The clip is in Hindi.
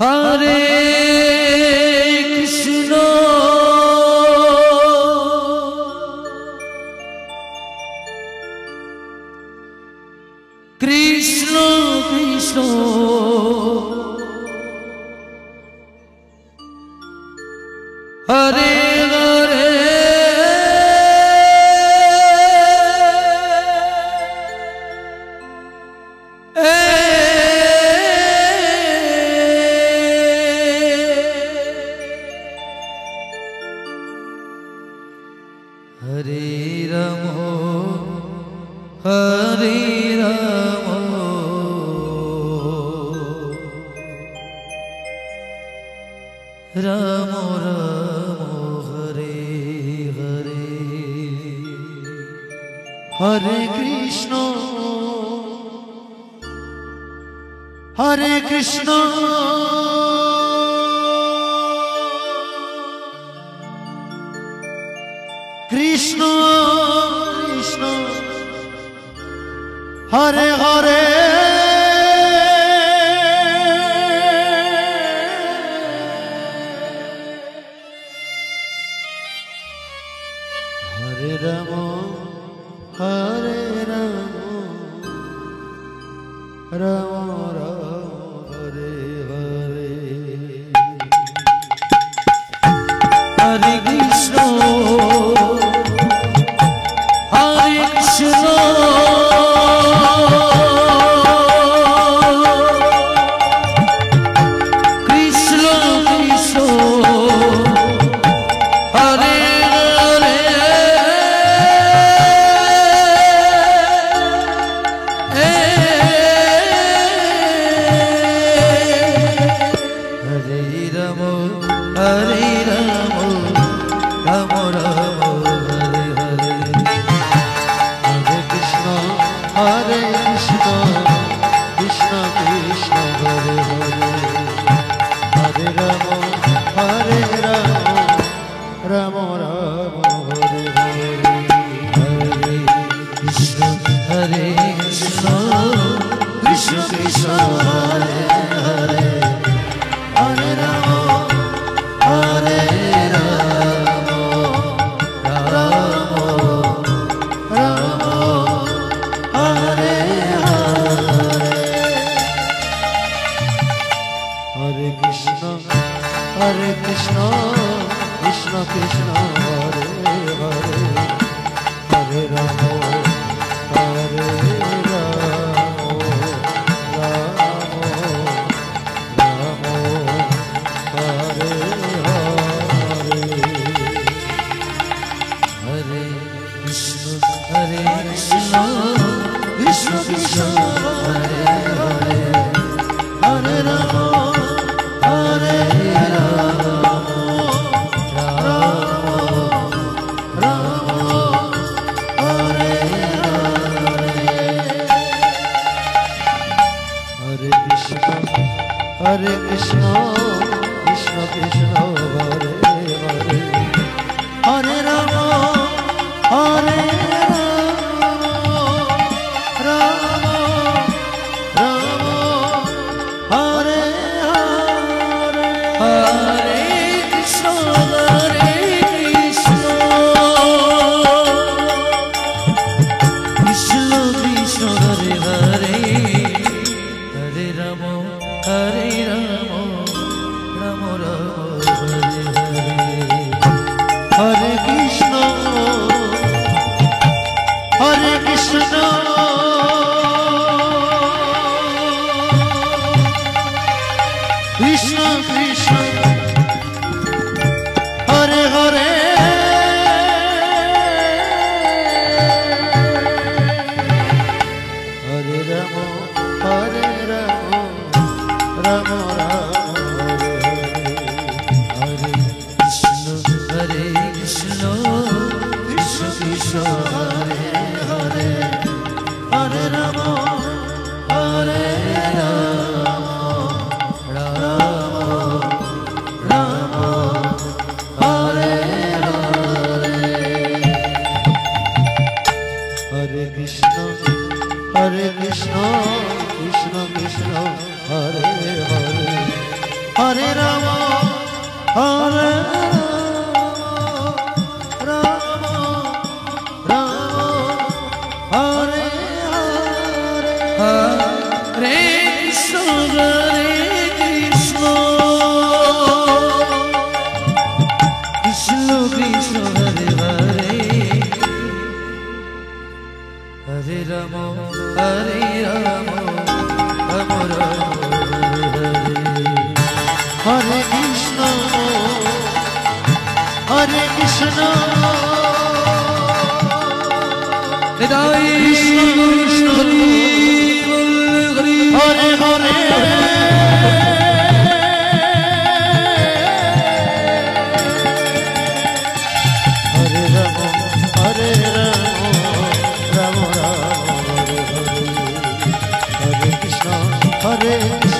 Hare Krishna Krishna Krishna Hare Hare Hare Ram Hare Ram Ram Ram Hare Hare Hare Krishna Krishna Krishna Hare Hare Hare Ram Hare Ram Ram Ram Hare Hare Hare Krishna Hare Krishna Hare Krishna Krishna Krishna Hare Hare Hare Ram Hare Ram Ram Ram Hare Hare Hare Krishna Krishna Krishna Hare Hare Hare Ram Hare Krishna Krishna Krishna Hare Hare Hare Ram Hare Ram Ram Hare Hare Hare Krishna Krishna Krishna Hare Hare Hare Ram Hare Ram Ram Ram Hare Hare Hare Krishna Krishna Krishna Hare Hare Hare Ram Ram Ram Hare Krishna Krishna Krishna Hare Hare Hare Ram Hare Ram Ram Ram Hare Hare Hare Krishna Krishna Krishna Krishna Hare Hare Ramo, Hare Ramo, Ramo Ramo, Hare Krishna, Hare Krishna, Nidai Krishna, Hare Hare, Hare Ramo, Hare Ramo, Ramo Ramo, Hare Hare, Hare Krishna, Hare Krishna.